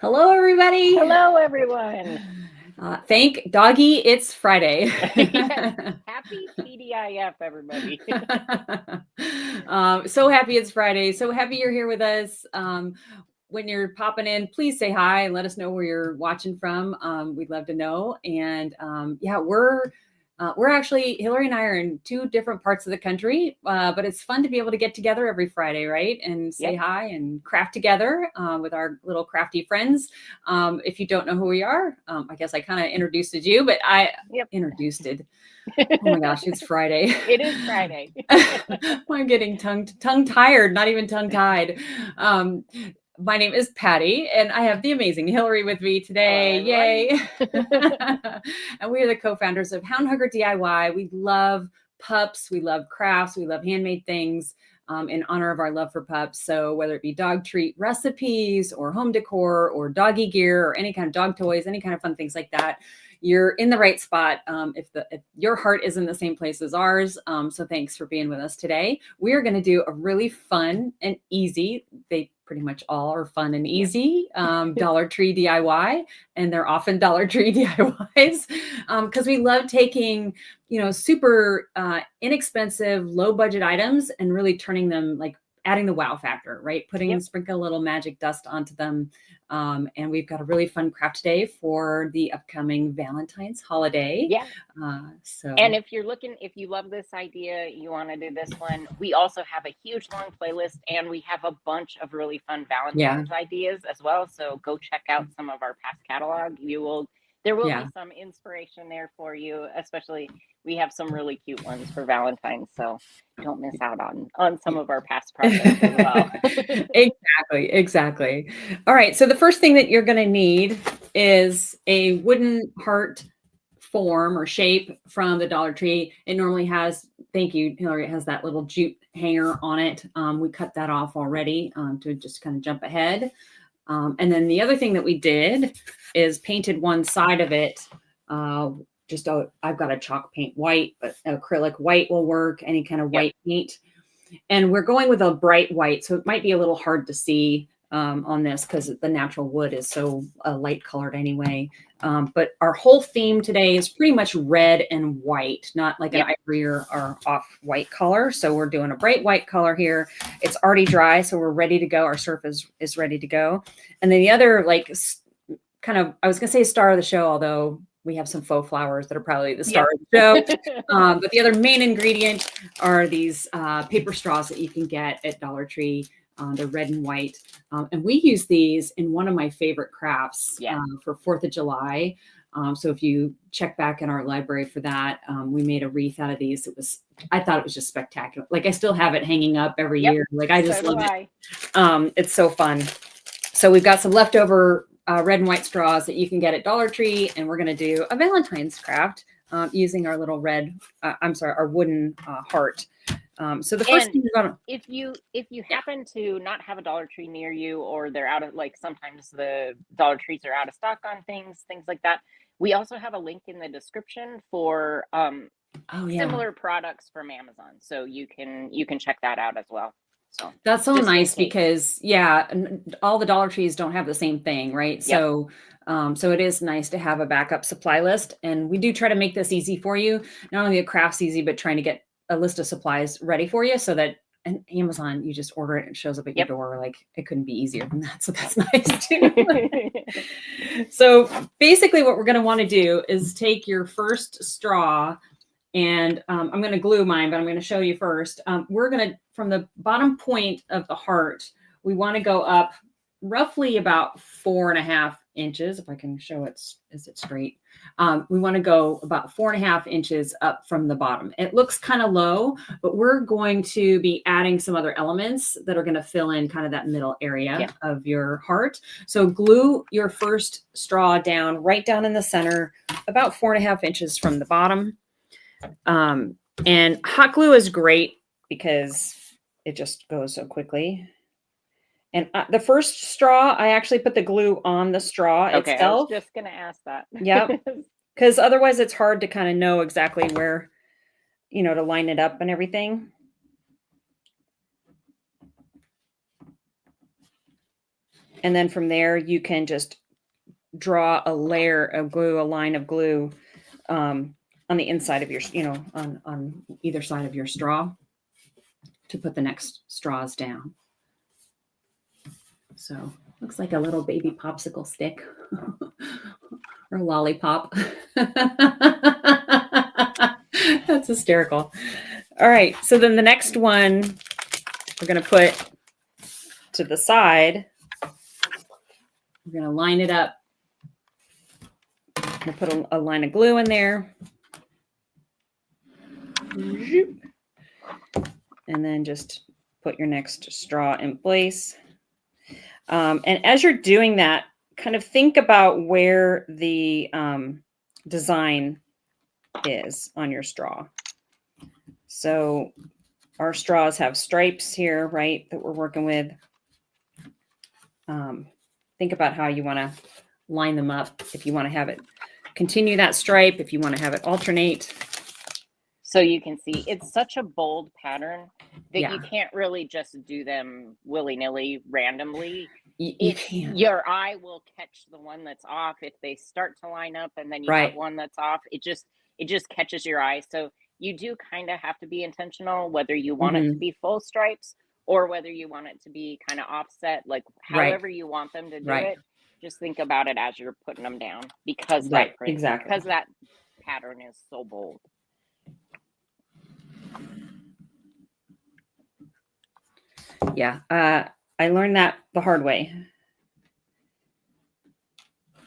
Hello, everybody. Hello, everyone. Thank doggy, it's Friday. Yes, happy TDIF, everybody. So happy it's Friday. So happy you're here with us. When you're popping in, please say hi and let us know where you're watching from. We'd love to know. And yeah, we're actually, Hillary and I are in two different parts of the country, but it's fun to be able to get together every Friday, right? And say Yep. hi and craft together with our little crafty friends. If you don't know who we are, I guess I kind of introduced you, but I Yep. introduced it. Oh my gosh, it's Friday. It is Friday. I'm getting tongue tired, not even tongue tied. My name is Patty, and I have the amazing Hillary with me today. Hello, Yay! And we are the co-founders of Hound Hugger DIY. We love pups, we love crafts, we love handmade things in honor of our love for pups. So whether it be dog treat recipes or home decor or doggy gear or any kind of dog toys, any kind of fun things like that, you're in the right spot if your heart is in the same place as ours. So thanks for being with us today. We are going to do a really fun and easy, they pretty much all are fun and easy, Dollar Tree DIY, and they're often Dollar Tree DIYs because we love taking, super inexpensive, low budget items and really turning them, like adding the wow factor, right? Sprinkle a little magic dust onto them. And we've got a really fun craft today for the upcoming Valentine's holiday. Yeah. So, And if you love this idea, you want to do this one, we also have a huge long playlist and we have a bunch of really fun Valentine's ideas as well. So go check out some of our past catalog. There will be some inspiration there for you, especially we have some really cute ones for Valentine's. So don't miss out on some of our past projects as well. Exactly. All right. So the first thing that you're going to need is a wooden heart form or shape from the Dollar Tree. It normally has, thank you, Hillary, it has that little jute hanger on it. We cut that off already to just kind of jump ahead. And then the other thing that we did is painted one side of it. I've got a chalk paint white, but acrylic white will work, any kind of white paint. And we're going with a bright white, so it might be a little hard to see on this because the natural wood is so light colored anyway. But our whole theme today is pretty much red and white, not like an ivory or off-white color. So we're doing a bright white color here. It's already dry, so we're ready to go. Our surface is ready to go. And then the other, like, kind of, I was going to say star of the show, although we have some faux flowers that are probably the star of the show. But the other main ingredient are these paper straws that you can get at Dollar Tree. They're red and white. And we use these in one of my favorite crafts for 4th of July. So if you check back in our library for that, we made a wreath out of these. I thought it was just spectacular. Like I still have it hanging up every year. Like I just love it. It's so fun. So we've got some leftover red and white straws that you can get at Dollar Tree. And we're going to do a Valentine's craft using our little our wooden heart. So the first thing if you happen to not have a Dollar Tree near you, or they're out of, like, sometimes the Dollar Trees are out of stock on things like that, we also have a link in the description for similar products from Amazon, so you can check that out as well. So that's so nice because all the Dollar Trees don't have the same thing, right? So so it is nice to have a backup supply list, and we do try to make this easy for you. Not only the craft's easy, but trying to get a list of supplies ready for you so that and Amazon, you just order it and it shows up at your door. Like it couldn't be easier than that. So that's nice too. So basically what we're going to want to do is take your first straw and I'm going to glue mine, but I'm going to show you first. We're going to, from the bottom point of the heart, we want to go up roughly about 4.5 inches. If I can show it, is it straight? We want to go about 4.5 inches up from the bottom. It looks kind of low, but we're going to be adding some other elements that are going to fill in kind of that middle area of your heart. So glue your first straw down, right down in the center, about 4.5 inches from the bottom. And hot glue is great because it just goes so quickly. And the first straw, I actually put the glue on the straw itself. I was just going to ask that. Yep. Because otherwise it's hard to kind of know exactly where, to line it up and everything. And then from there, you can just draw a layer of glue, a line of glue on the inside of your, on either side of your straw to put the next straws down. So looks like a little baby popsicle stick or a lollipop. That's hysterical. All right. So then the next one we're going to put to the side. We're going to line it up. We'll put a line of glue in there. And then just put your next straw in place. And as you're doing that, kind of think about where the design is on your straw. So our straws have stripes here, right, that we're working with. Think about how you want to line them up. If you want to have it continue that stripe, if you want to have it alternate. So you can see it's such a bold pattern that you can't really just do them willy-nilly, randomly. You can't. Your eye will catch the one that's off if they start to line up, and then you have one that's off. It just catches your eye. So you do kind of have to be intentional, whether you want it to be full stripes or whether you want it to be kind of offset, like however you want them to do it. Just think about it as you're putting them down, because that print, because that pattern is so bold. Yeah, I learned that the hard way.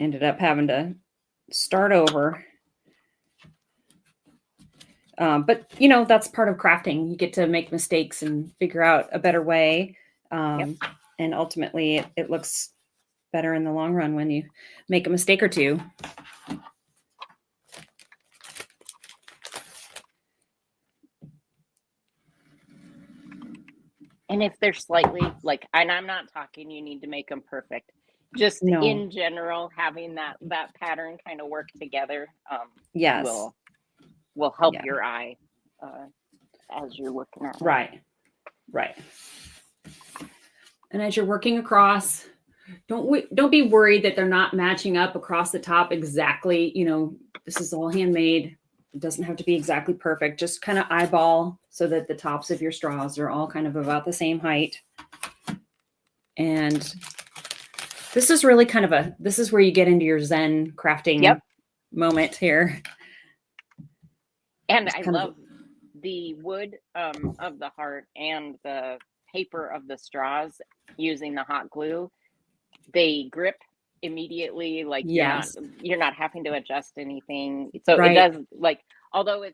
Ended up having to start over. But, that's part of crafting. You get to make mistakes and figure out a better way. And ultimately, it looks better in the long run when you make a mistake or two. And if they're slightly and I'm not talking you need to make them perfect, just in general, having that pattern kind of work together will help your eye as you're looking at it. Right. And as you're working across, don't be worried that they're not matching up across the top exactly. This is all handmade. It doesn't have to be exactly perfect. Just kind of eyeball so that the tops of your straws are all kind of about the same height. And this is really kind of this is where you get into your Zen crafting moment here. And I love the wood of the heart and the paper of the straws using the hot glue. They grip immediately, you're not having to adjust anything. So it does, although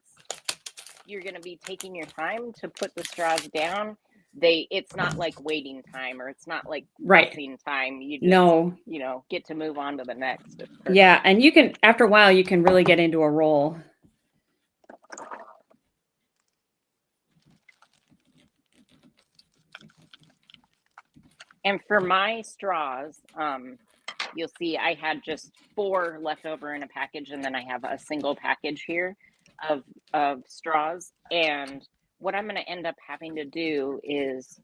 you're going to be taking your time to put the straws down, it's not like waiting time, or it's not like pressing time. You just get to move on to the next. Yeah, and you can, after a while, you can really get into a roll. And for my straws, you'll see I had just 4 left over in a package, and then I have a single package here of straws. And what I'm going to end up having to do is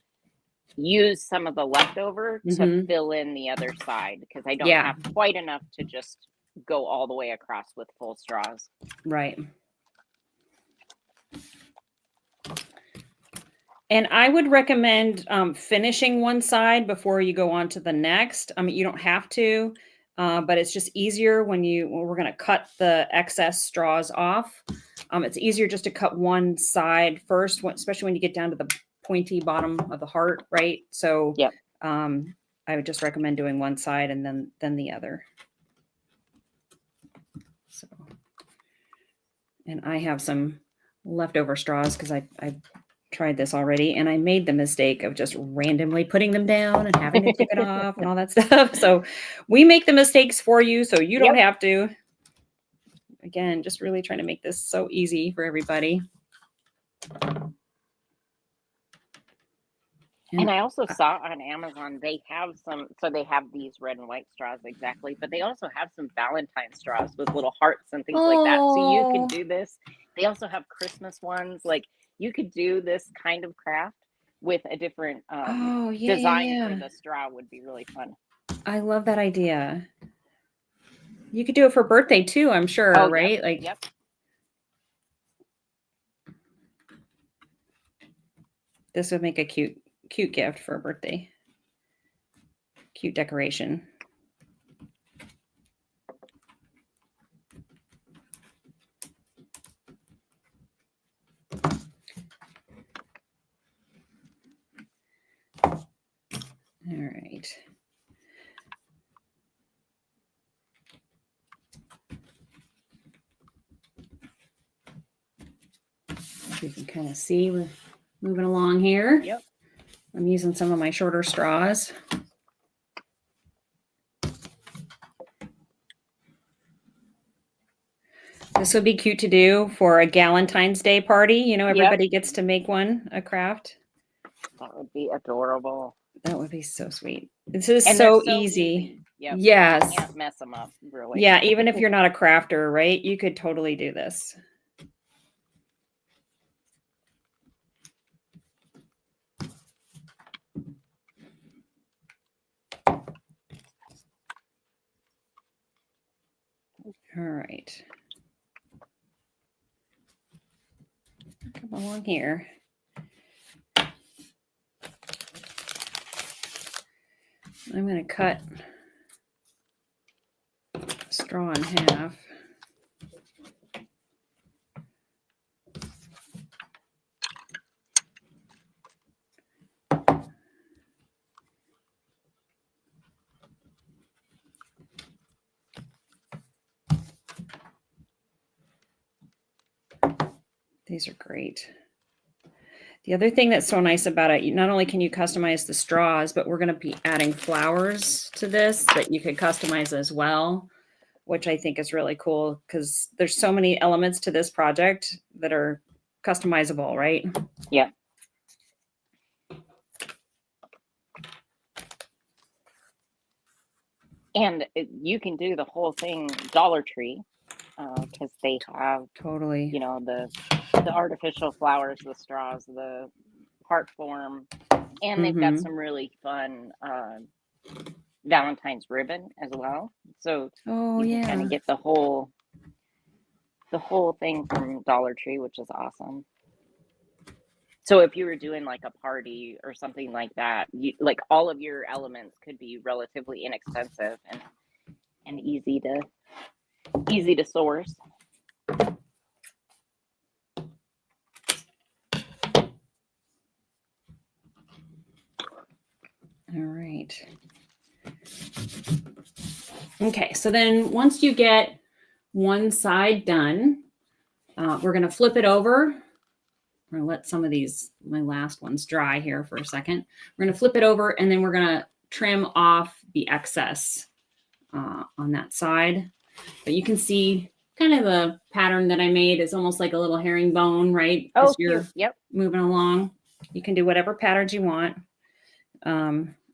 use some of the leftover to fill in the other side, because I don't have quite enough to just go all the way across with full straws. Right. And I would recommend finishing one side before you go on to the next. I mean, you don't have to, but it's just easier when we're going to cut the excess straws off. It's easier just to cut one side first, especially when you get down to the pointy bottom of the heart, right? So I would just recommend doing one side and then the other. So, and I have some leftover straws because I tried this already, and I made the mistake of just randomly putting them down and having to take it off and all that stuff. So we make the mistakes for you, so you don't have to. Again, just really trying to make this so easy for everybody. And I also saw on Amazon, they have they have these red and white straws, exactly, but they also have some Valentine straws with little hearts and things like that. So you can do this. They also have Christmas ones. You could do this kind of craft with a different design for the straw. Would be really fun. I love that idea. You could do it for birthday too, I'm sure, Oh, right? yep, Like, yep. this would make a cute gift for a birthday. Cute decoration. All right. You can kind of see we're moving along here. Yep. I'm using some of my shorter straws. This would be cute to do for a Valentine's Day party. You know, everybody gets to make a craft. That would be adorable. That would be so sweet. This is And so they're so easy. Yep. Yes. You can't mess them up, really. Yeah, even if you're not a crafter, right? You could totally do this. All right. Come along here. I'm going to cut straw in half. These are great. The other thing that's so nice about it, not only can you customize the straws, but we're going to be adding flowers to this that you could customize as well, which I think is really cool because there's so many elements to this project that are customizable, right? Yeah. And you can do the whole thing Dollar Tree because they have totally, you know, the artificial flowers, the straws, the heart form, and they've got some really fun Valentine's ribbon as well. So you can kind of get the whole thing from Dollar Tree, which is awesome. So if you were doing like a party or something like that, you like all of your elements could be relatively inexpensive and easy to source. All right. Okay, so then once you get one side done, we're going to flip it over. We're going to let some of my last ones dry here for a second. We're going to flip it over and then we're going to trim off the excess on that side. But you can see kind of the pattern that I made is almost like a little herringbone, right? Oh, as you're yep. moving along. You can do whatever patterns you want.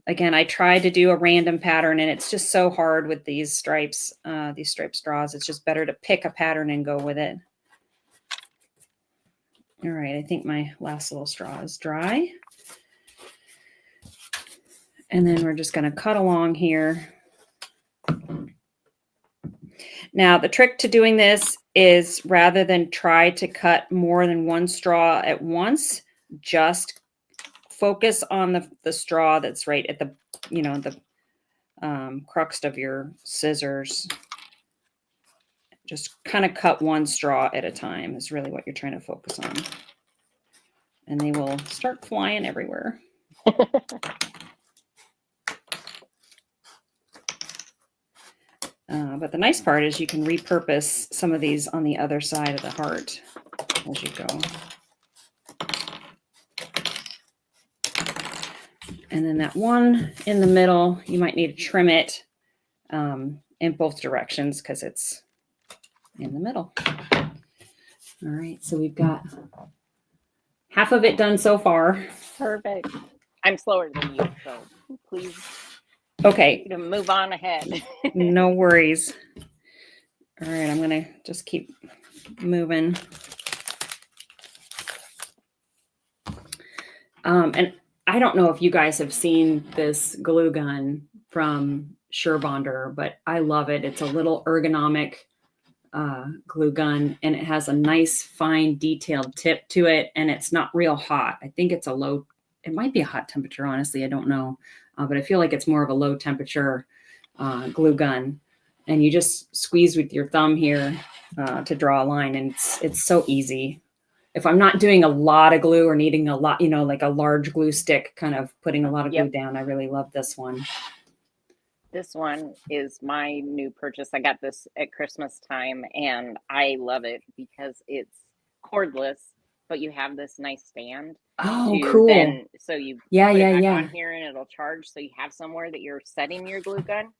Again, I tried to do a random pattern and it's just so hard with these striped straws. It's just better to pick a pattern and go with it. All right, I think my last little straw is dry. And then we're just going to cut along here. Now, the trick to doing this is rather than try to cut more than one straw at once, just focus on the straw that's right at the, the crux of your scissors. Just kind of cut one straw at a time is really what you're trying to focus on. And they will start flying everywhere. But the nice part is you can repurpose some of these on the other side of the heart as you go. And then that one in the middle, you might need to trim it in both directions because it's in the middle. All right, so we've got half of it done so far. Perfect. I'm slower than you, so please. Okay. To move on ahead. No worries. All right, I'm going to just keep moving. And I don't know if you guys have seen this glue gun from Sure Bonder, but I love it. It's a little ergonomic glue gun, and it has a nice, fine, detailed tip to it, and it's not real hot. I think it's a low, it might be a hot temperature, honestly. I don't know, but I feel like it's more of a low temperature glue gun. And you just squeeze with your thumb here to draw a line, and it's so easy. If I'm not doing a lot of glue or needing a lot, like a large glue stick, kind of putting a lot of glue down, I really love this one. This one is my new purchase. I got this at Christmas time, and I love it because it's cordless, but you have this nice stand. Oh, cool. So you put Yeah, it back yeah. on here and it'll charge. So you have somewhere that you're setting your glue gun.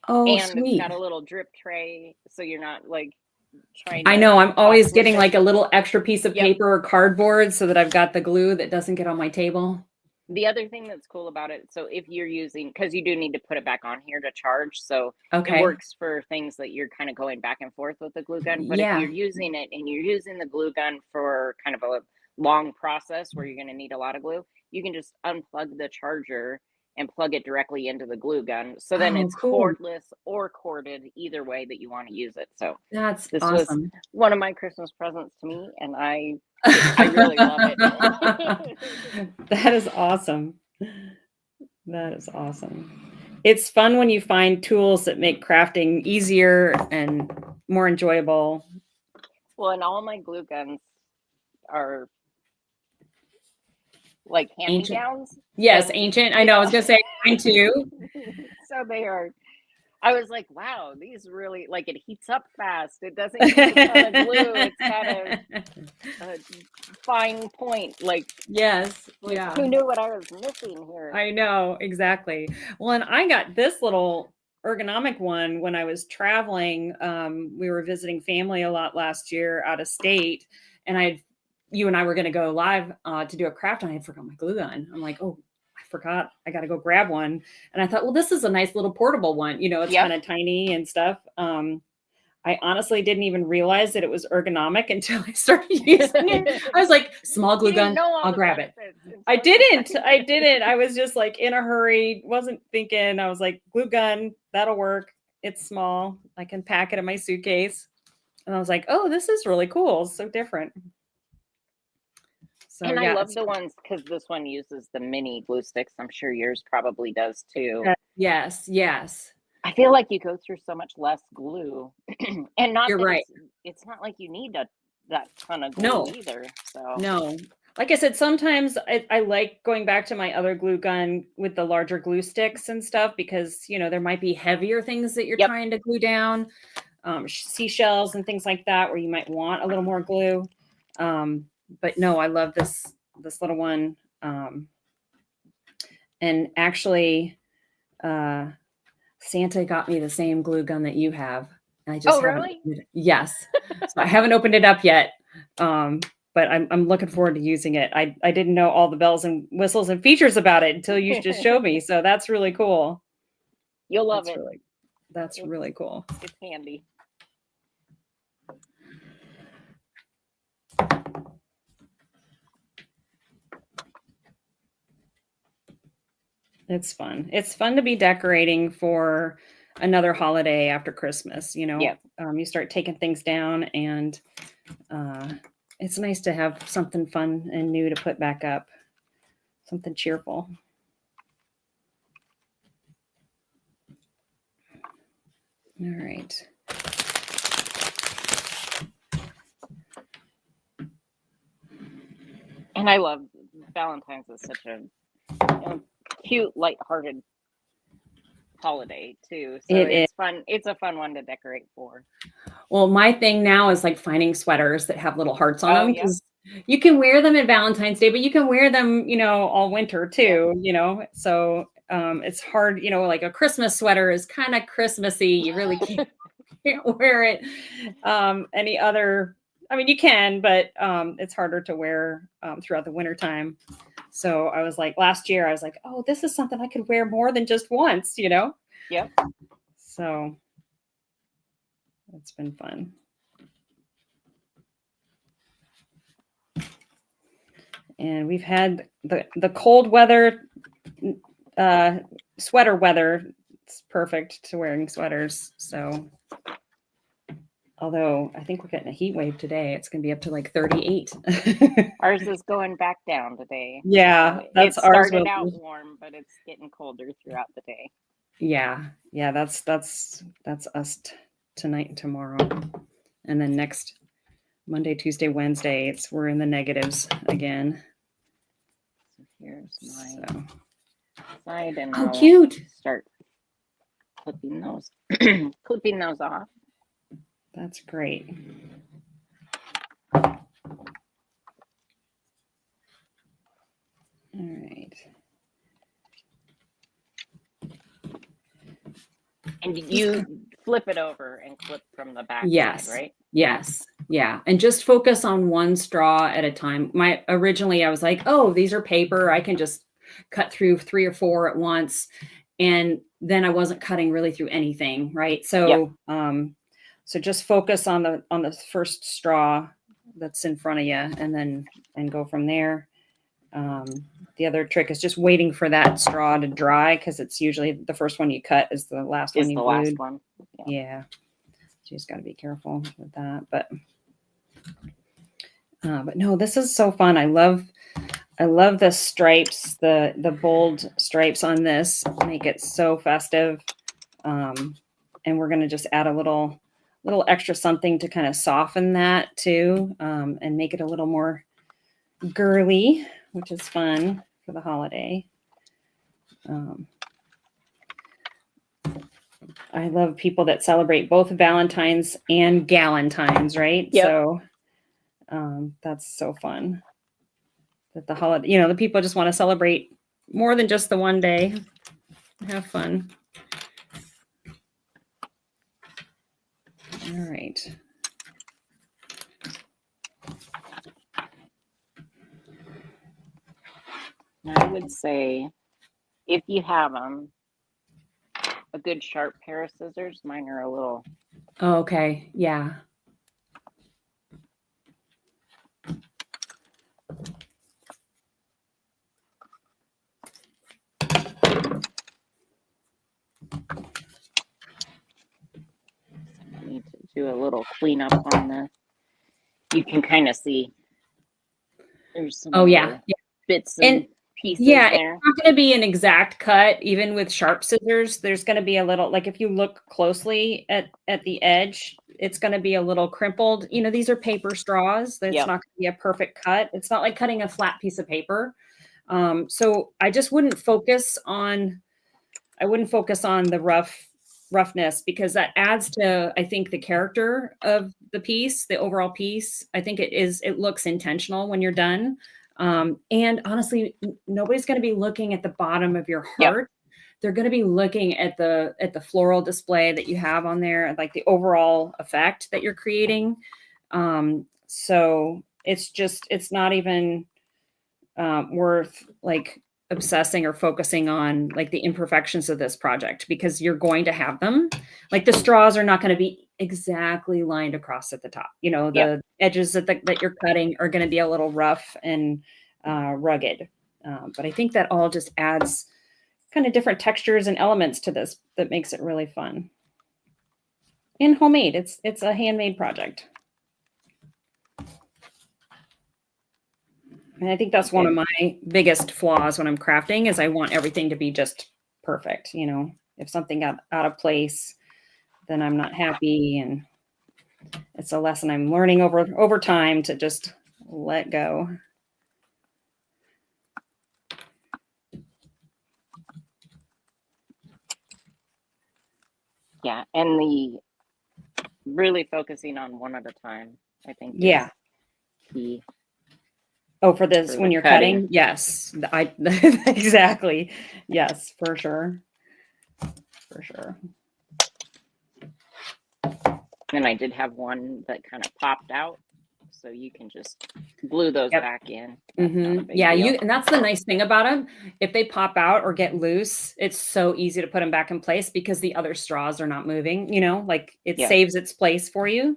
Oh, And sweet. it's got a little drip tray, so you're not like trying to. I know. I'm always getting like a little extra piece of paper or cardboard so that I've got the glue that doesn't get on my table. The other thing that's cool about it, so if you're using, because you do need to put it back on here to charge, so it works for things that you're kind of going back and forth with the glue gun. But if you're using it and you're using the glue gun for kind of a long process where you're going to need a lot of glue, you can just unplug the charger and plug it directly into the glue gun. So then it's cordless or corded, either way that you want to use it. So this awesome. Was one of my Christmas presents to me, and I really love it. That is awesome. That is awesome. It's fun when you find tools that make crafting easier and more enjoyable. Well, and all my glue guns are like hand-me-downs. Yes, ancient. I know. I was gonna say mine too. So they are. I was like, wow, these really, like, it heats up fast. It doesn't use a ton of glue. It's got a fine point. Like, yes, who knew what I was missing here? I know, exactly. Well, and I got this little ergonomic one when I was traveling. We were visiting family a lot last year out of state, and you and I were going to go live to do a craft, and I had forgot my glue gun. I'm like, oh, I forgot. I got to go grab one. And I thought, well, this is a nice little portable one. It's kind of tiny and stuff. I honestly didn't even realize that it was ergonomic until I started using it. I was like, small glue gun, I'll grab it. I didn't. I was just like in a hurry, wasn't thinking. I was like, glue gun, that'll work. It's small. I can pack it in my suitcase. And I was like, oh, this is really cool. It's so different. So, and I love the ones because this one uses the mini glue sticks. I'm sure yours probably does too. Yes. I feel like you go through so much less glue, and not. You're right. It's not like you need that ton of glue either. So no, like I said, sometimes I like going back to my other glue gun with the larger glue sticks and stuff because there might be heavier things that you're trying to glue down, seashells and things like that, where you might want a little more glue. But no, I love this little one. And actually, Santa got me the same glue gun that you have. And I just really? Yes. So I haven't opened it up yet. But I'm looking forward to using it. I didn't know all the bells and whistles and features about it until you just showed me. So that's really cool. You'll love it. That's really cool. It's handy. It's fun. It's fun to be decorating for another holiday after Christmas. You start taking things down, and it's nice to have something fun and new to put back up, something cheerful. All right. And I love Valentine's is such a cute, lighthearted holiday too. So it's fun. It's a fun one to decorate for. Well, my thing now is like finding sweaters that have little hearts on them because you can wear them at Valentine's Day, but you can wear them, all winter too, So it's hard, like a Christmas sweater is kind of Christmassy. You really can't wear it any other. I mean, you can, but it's harder to wear throughout the winter time. So I was like, last year, I was like, oh, this is something I could wear more than just once, Yep. So it's been fun. And we've had the cold weather, sweater weather It's perfect to wearing sweaters. So, although I think we're getting a heat wave today, it's going to be up to like 38. Ours is going back down today. Yeah, So that's it ours. started out warm, but it's getting colder throughout the day. Yeah, that's us tonight and tomorrow, and then next Monday, Tuesday, Wednesday, we're in the negatives again. So here's my So. side, and Oh, I'll cute! start clipping those off. That's great. All right. And you flip it over and clip from the back Yes. side, right? Yes. Yeah. And just focus on one straw at a time. Originally I was like, oh, these are paper. I can just cut through 3 or 4 at once. And then I wasn't cutting really through anything. Right. So, so just focus on the first straw that's in front of you and go from there. The other trick is just waiting for that straw to dry, because it's usually the first one you cut is the last one you glued. Last one. Yeah. So you just got to be careful with that. But no, this is so fun. I love the stripes, the bold stripes on this make it so festive. And we're going to just add a little extra something to kind of soften that too, and make it a little more girly, which is fun for the holiday. I love people that celebrate both Valentine's and Galentine's, right? Yep. So that's so fun. That the holiday, the people just want to celebrate more than just the one day. Have fun. All right. I would say, if you have them, a good sharp pair of scissors. Mine are a little. Oh, okay. Yeah. I need to do a little cleanup on this. You can kind of see there's some bits and pieces there. It's not going to be an exact cut. Even with sharp scissors, there's going to be a little, like if you look closely at the edge, it's going to be a little crimpled. These are paper straws. It's not going to be a perfect cut. It's not like cutting a flat piece of paper. So I just wouldn't focus on the roughness, because that adds to, I think, the character of the piece, the overall piece. I think it looks intentional when you're done. And honestly, nobody's going to be looking at the bottom of your heart. They're going to be looking at the floral display that you have on there, like the overall effect that you're creating. So it's not even worth like obsessing or focusing on like the imperfections of this project, because you're going to have them. Like the straws are not going to be exactly lined across at the top. The edges that you're cutting are going to be a little rough and rugged. But I think that all just adds kind of different textures and elements to this that makes it really fun. And homemade. It's a handmade project. And I think that's one of my biggest flaws when I'm crafting, is I want everything to be just perfect. If something got out of place, then I'm not happy. And it's a lesson I'm learning over time to just let go. Yeah. And the really focusing on one at a time, I think. Yeah. Is key. Oh, for this, when you're cutting? Yes, exactly. Yes, for sure. For sure. And I did have one that kind of popped out, so you can just glue those back in. Yeah, and that's the nice thing about them. If they pop out or get loose, it's so easy to put them back in place, because the other straws are not moving. Like it saves its place for you,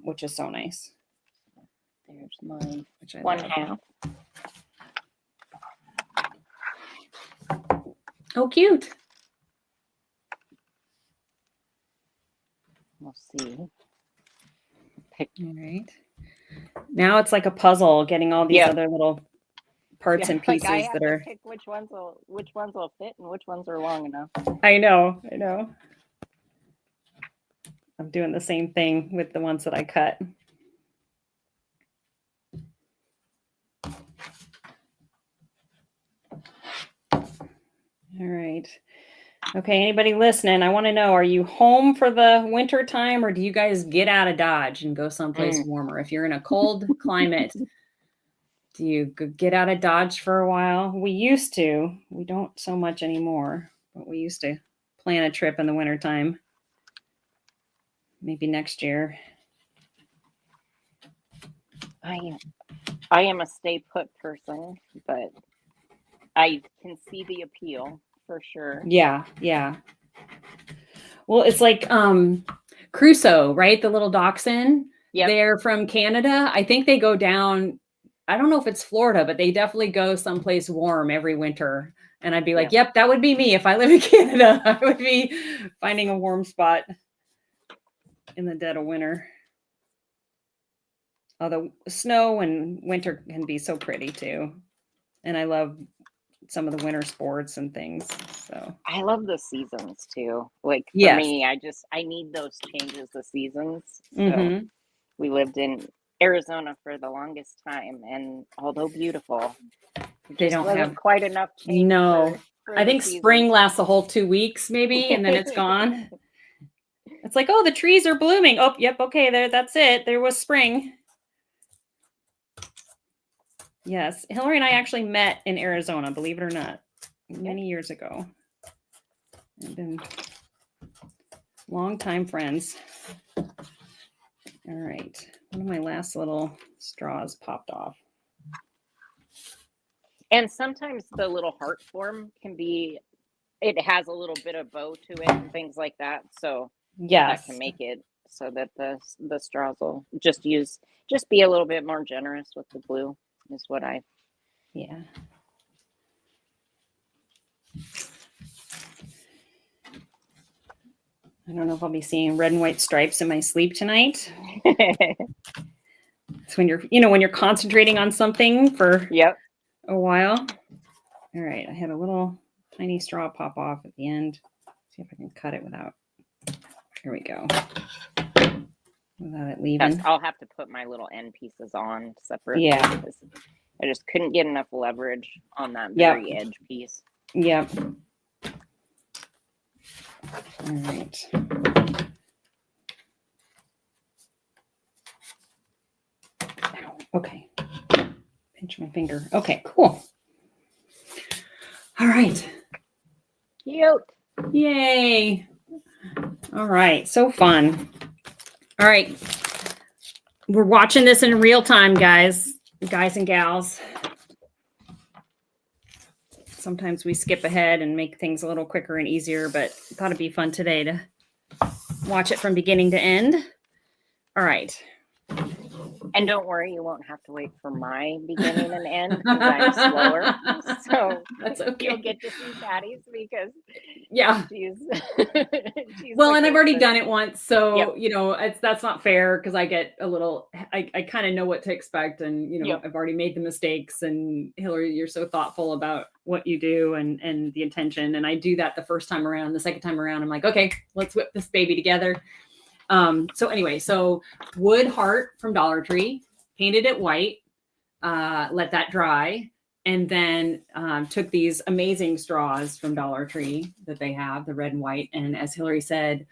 which is so nice. There's my one half. Oh, cute. We'll see. All right. Now it's like a puzzle, getting all these other little parts and pieces I have that to are. pick which ones will fit and which ones are long enough. I know. I'm doing the same thing with the ones that I cut. All right. Okay, anybody listening, I want to know, are you home for the winter time, or do you guys get out of Dodge and go someplace warmer? If you're in a cold climate, do you get out of Dodge for a while? We used to. We don't so much anymore, but we used to plan a trip in the wintertime. Maybe next year. I am a stay put person, but I can see the appeal for sure. Yeah. Well, it's like Crusoe, right? The little dachshund. Yep. They're from Canada. I think they go down, I don't know if it's Florida, but they definitely go someplace warm every winter. And I'd be like, yep, that would be me. If I live in Canada, I would be finding a warm spot in the dead of winter. Although snow and winter can be so pretty too. And I love some of the winter sports and things. So I love the seasons too. Like for me, I need those changes of seasons. So we lived in Arizona for the longest time, and although beautiful, they don't have quite enough change. No, I think spring lasts a whole 2 weeks maybe, and then it's gone. It's like, oh, the trees are blooming. Oh, yep, okay, that's it. There was spring. Yes, Hillary and I actually met in Arizona, believe it or not, many years ago. We've been longtime friends. All right, one of my last little straws popped off. And sometimes the little heart form it has a little bit of bow to it and things like that. So that can make it so that the straws will just be a little bit more generous with the blue. Is what I I don't know if I'll be seeing red and white stripes in my sleep tonight. It's when you're concentrating on something for a while. All right, I had a little tiny straw pop off at the end. See if I can cut it without. Here we go. Without it leaving. I'll have to put my little end pieces on separate. Yeah. I just couldn't get enough leverage on that very edge piece. Yep. All right. Okay. Pinch my finger. Okay, cool. All right. Cute. Yay. All right. So fun. All right. We're watching this in real time, guys and gals. Sometimes we skip ahead and make things a little quicker and easier, but I thought it'd be fun today to watch it from beginning to end. All right. And don't worry, you won't have to wait for my beginning and end because I'm slower. So that's okay. You'll get to see Patty's because she's well, and I've already done it once, so that's not fair because I get a little. I kind of know what to expect, and I've already made the mistakes. And Hillary, you're so thoughtful about what you do and the intention, and I do that the first time around. The second time around, I'm like, okay, let's whip this baby together. So wood heart from Dollar Tree, painted it white, let that dry, and then took these amazing straws from Dollar Tree that they have, the red and white. And as Hillary said,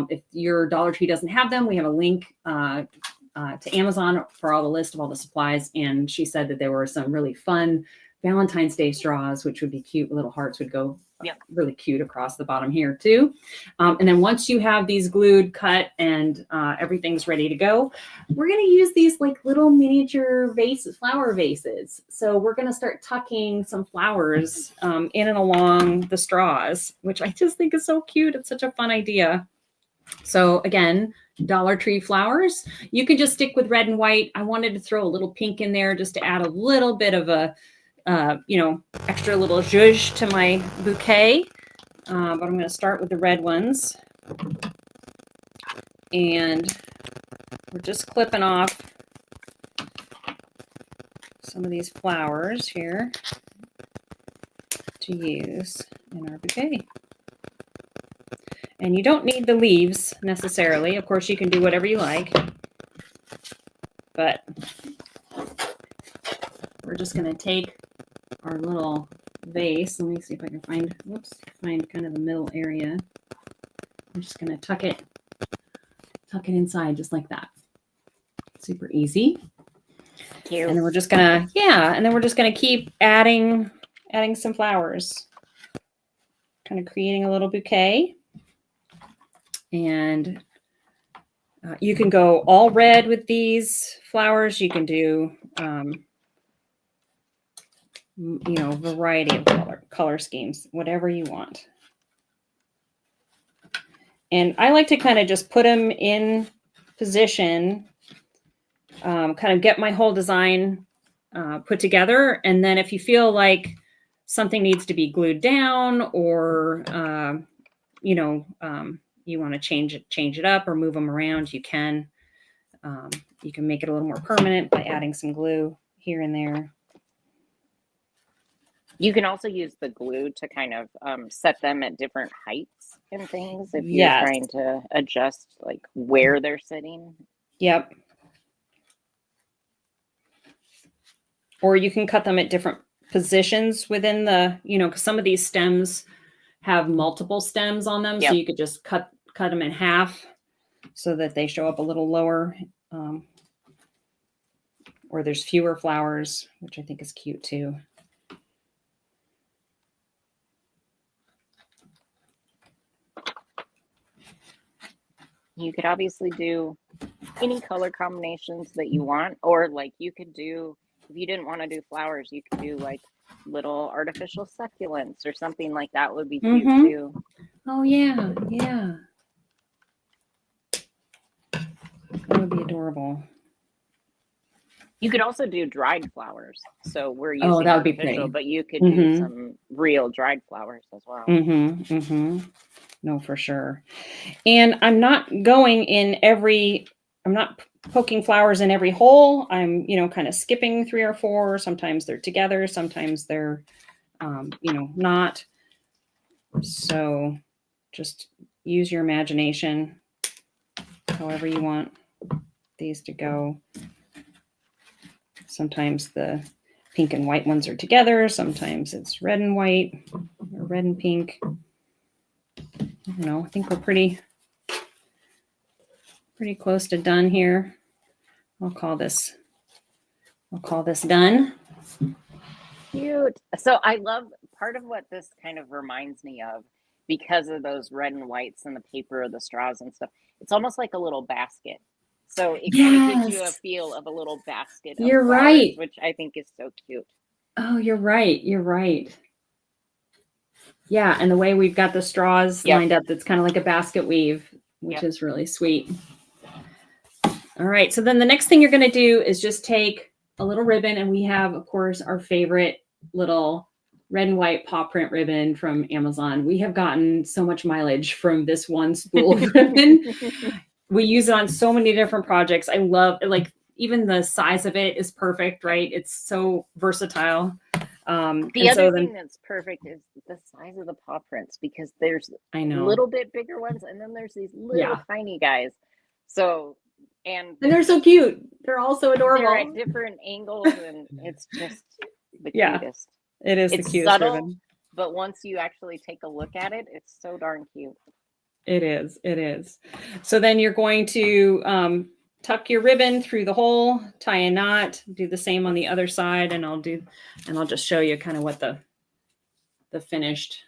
if your Dollar Tree doesn't have them, we have a link to Amazon for all the list of all the supplies. And she said that there were some really fun Valentine's Day straws, which would be cute. Little hearts would go really cute across the bottom here too. And then once you have these glued, cut, and everything's ready to go, we're going to use these like little miniature flower vases. So we're going to start tucking some flowers in and along the straws, which I just think is so cute. It's such a fun idea. So again, Dollar Tree flowers. You can just stick with red and white. I wanted to throw a little pink in there just to add a little bit of a extra little zhuzh to my bouquet. But I'm going to start with the red ones. And we're just clipping off some of these flowers here to use in our bouquet. And you don't need the leaves necessarily. Of course, you can do whatever you like. But we're just going to take our little vase. Let me see if I can find kind of the middle area. I'm just going to tuck it inside just like that. Super easy. Cute. And then we're just going to keep adding some flowers. Kind of creating a little bouquet. And you can go all red with these flowers. You can do, variety of color schemes, whatever you want. And I like to kind of just put them in position, kind of get my whole design put together. And then if you feel like something needs to be glued down or, you want to change it up or move them around, you can. You can make it a little more permanent by adding some glue here and there. You can also use the glue to kind of set them at different heights and things if you're trying to adjust like where they're sitting. Yep. Or you can cut them at different positions within the, because some of these stems have multiple stems on them. Yep. So you could just cut them in half so that they show up a little lower. Or there's fewer flowers, which I think is cute too. You could obviously do any color combinations that you want, or like you could do, if you didn't want to do flowers, you could do like little artificial succulents or something like that would be cute too. Oh yeah, yeah. That would be adorable. You could also do dried flowers. So we're using that would be artificial, pretty. But you could do some real dried flowers as well. No, for sure. And I'm not poking flowers in every hole. I'm, kind of skipping 3 or 4. Sometimes they're together. Sometimes they're, not. So just use your imagination however you want these to go. Sometimes the pink and white ones are together. Sometimes it's red and white or red and pink. I don't know. I think we're pretty close to done here. I'll call this done. Cute. So I love part of what this kind of reminds me of because of those red and whites and the paper, the straws and stuff. It's almost like a little basket. So it kind of gives you a feel of a little basket. You're flowers, right. Which I think is so cute. Oh, you're right. Yeah, and the way we've got the straws lined up, it's kind of like a basket weave, which is really sweet. All right, so then the next thing you're going to do is just take a little ribbon, and we have, of course, our favorite little red and white paw print ribbon from Amazon. We have gotten so much mileage from this one spool of ribbon. We use it on so many different projects. I love it. Like even the size of it is perfect, right? It's so versatile. The other thing that's perfect is the size of the paw prints, because there's a little bit bigger ones and then there's these little tiny guys. So, and they're so cute. They're all so adorable. They're at different angles and it's just the cutest. It is the cutest subtle, ribbon. But once you actually take a look at it, it's so darn cute. It is. So then you're going to tuck your ribbon through the hole, tie a knot, do the same on the other side, and I'll just show you kind of what the finished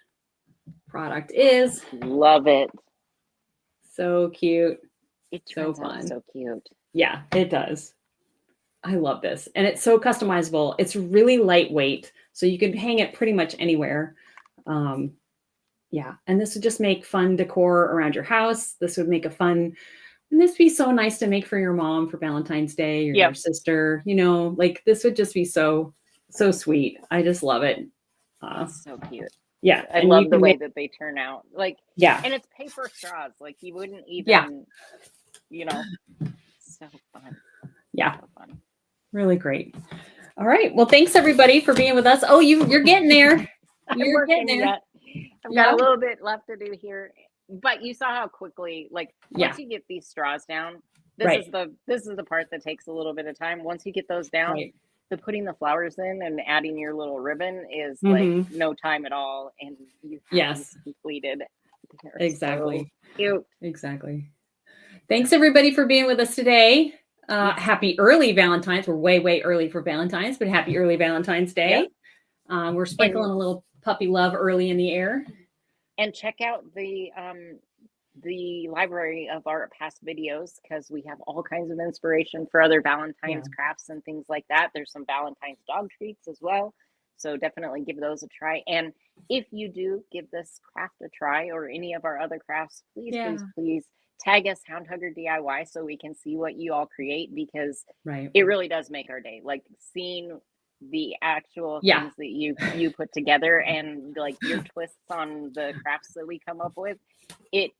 product is. Love it. So cute. It's so fun. So cute. Yeah, it does. I love this. And it's so customizable. It's really lightweight, so you can hang it pretty much anywhere. And this would just make fun decor around your house. This would make and this would be so nice to make for your mom for Valentine's Day or your sister, like this would just be so sweet. I just love it. It's so cute. Yeah. I And love you the can way make, that they turn out. Like, yeah. and it's paper straws. Like you wouldn't Yeah. even, you know, so fun. Yeah. So fun. Really great. All right. Well, thanks everybody for being with us. Oh, you're getting there. I'm You're getting working there. yet. I've Yeah. got a little bit left to do here. But you saw how quickly, like Yeah. once you get these straws down, Right. this is the part that takes a little bit of time. Once you get those down, Right. the putting the flowers in and adding your little ribbon is like Mhm. no time at all, and you have Yes. these completed. They're Exactly. so cute. Exactly. Thanks everybody for being with us today. Yes. Happy early Valentine's. We're way early for Valentine's, but happy early Valentine's Day. Yep. We're sprinkling a little puppy love early in the air. And check out the library of our past videos, because we have all kinds of inspiration for other Valentine's crafts and things like that. There's some Valentine's dog treats as well. So definitely give those a try. And if you do give this craft a try or any of our other crafts, please, please tag us Hound Hugger DIY so we can see what you all create, because it really does make our day. Like seeing the actual things that you put together and like your twists on the crafts that we come up with, it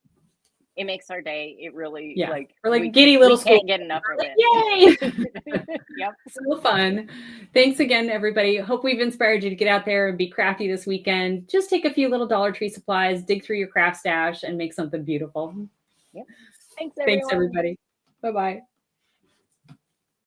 makes our day. It really like we're like giddy little we can't get enough of it. Yay! Yep. So fun. Thanks again, everybody. Hope we've inspired you to get out there and be crafty this weekend. Just take a few little Dollar Tree supplies, dig through your craft stash, and make something beautiful. Yep. Thanks, everyone. Thanks, everybody. Bye-bye.